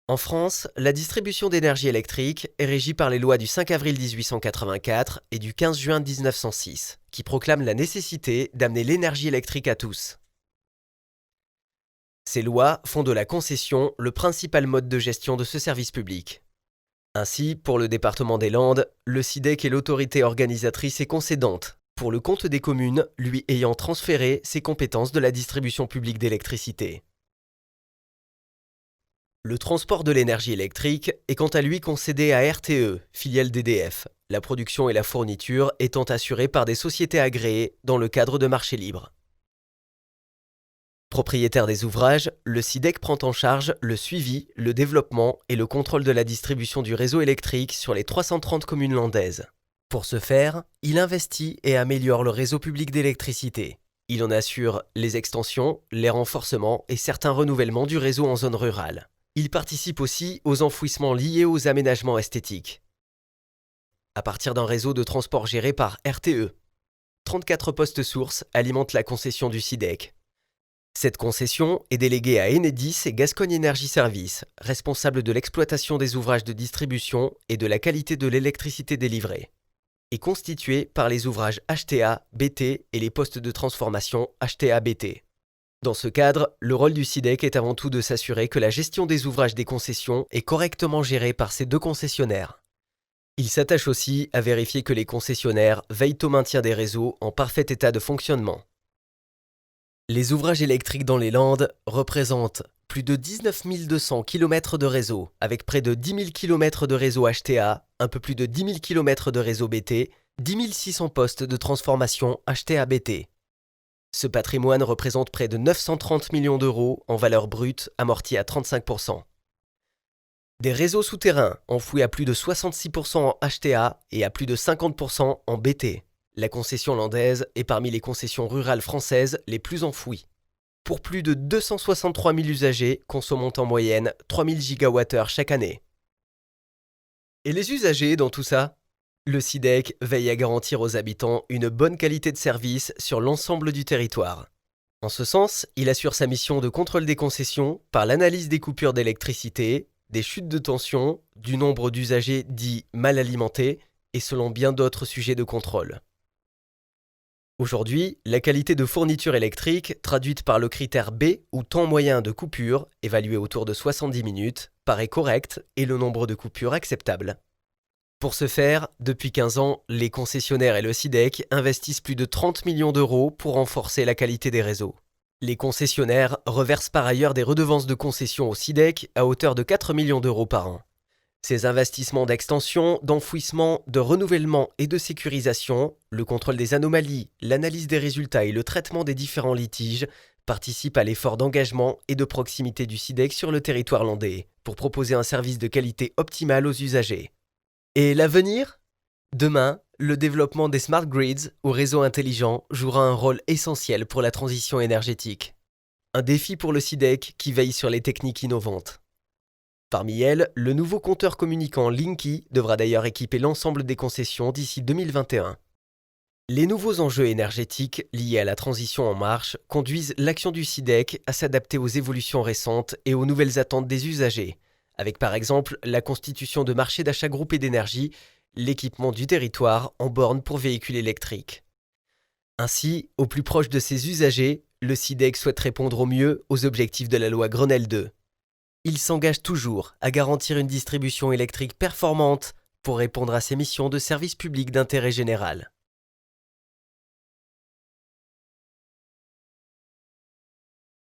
En France, la distribution d'énergie électrique est régie par les lois du 5 avril 1884 et du 15 juin 1906, qui proclament la nécessité d'amener l'énergie électrique à tous. Ces lois font de la concession le principal mode de gestion de ce service public. Ainsi, pour le département des Landes, le SIDEC est l'autorité organisatrice et concédante, pour le compte des communes lui ayant transféré ses compétences de la distribution publique d'électricité. Le transport de l'énergie électrique est quant à lui concédé à RTE, filiale d'EDF, la production et la fourniture étant assurées par des sociétés agréées dans le cadre de marchés libres. Propriétaire des ouvrages, le SIDEC prend en charge le suivi, le développement et le contrôle de la distribution du réseau électrique sur les 330 communes landaises. Pour ce faire, il investit et améliore le réseau public d'électricité. Il en assure les extensions, les renforcements et certains renouvellements du réseau en zone rurale. Il participe aussi aux enfouissements liés aux aménagements esthétiques. À partir d'un réseau de transport géré par RTE, 34 postes sources alimentent la concession du SIDEC. Cette concession est déléguée à Enedis et Gascogne Energy Services, responsables de l'exploitation des ouvrages de distribution et de la qualité de l'électricité délivrée, et constituée par les ouvrages HTA, BT et les postes de transformation HTA-BT. Dans ce cadre, le rôle du SIDEC est avant tout de s'assurer que la gestion des ouvrages des concessions est correctement gérée par ces deux concessionnaires. Il s'attache aussi à vérifier que les concessionnaires veillent au maintien des réseaux en parfait état de fonctionnement. Les ouvrages électriques dans les Landes représentent plus de 19 200 km de réseau, avec près de 10 000 km de réseau HTA, un peu plus de 10 000 km de réseau BT, 10 600 postes de transformation HTA-BT. Ce patrimoine représente près de 930 millions d'euros en valeur brute, amortie à 35%. Des réseaux souterrains enfouis à plus de 66% en HTA et à plus de 50% en BT. La concession landaise est parmi les concessions rurales françaises les plus enfouies. Pour plus de 263 000 usagers, consommant en moyenne 3 000 gigawattheures chaque année. Et les usagers dans tout ça ? Le SIDEC veille à garantir aux habitants une bonne qualité de service sur l'ensemble du territoire. En ce sens, il assure sa mission de contrôle des concessions par l'analyse des coupures d'électricité, des chutes de tension, du nombre d'usagers dits mal alimentés et selon bien d'autres sujets de contrôle. Aujourd'hui, la qualité de fourniture électrique, traduite par le critère B ou temps moyen de coupure, évalué autour de 70 minutes, paraît correcte et le nombre de coupures acceptable. Pour ce faire, depuis 15 ans, les concessionnaires et le SIDEC investissent plus de 30 millions d'euros pour renforcer la qualité des réseaux. Les concessionnaires reversent par ailleurs des redevances de concession au SIDEC à hauteur de 4 millions d'euros par an. Ces investissements d'extension, d'enfouissement, de renouvellement et de sécurisation, le contrôle des anomalies, l'analyse des résultats et le traitement des différents litiges participent à l'effort d'engagement et de proximité du SIDEC sur le territoire landais pour proposer un service de qualité optimale aux usagers. Et l'avenir ? Demain, le développement des smart grids ou réseaux intelligents jouera un rôle essentiel pour la transition énergétique. Un défi pour le SIDEC qui veille sur les techniques innovantes. Parmi elles, le nouveau compteur communicant Linky devra d'ailleurs équiper l'ensemble des concessions d'ici 2021. Les nouveaux enjeux énergétiques liés à la transition en marche conduisent l'action du SIDEC à s'adapter aux évolutions récentes et aux nouvelles attentes des usagers, avec par exemple la constitution de marchés d'achat groupés d'énergie, l'équipement du territoire en bornes pour véhicules électriques. Ainsi, au plus proche de ses usagers, le SIDEC souhaite répondre au mieux aux objectifs de la loi Grenelle II. Il s'engage toujours à garantir une distribution électrique performante pour répondre à ses missions de service public d'intérêt général.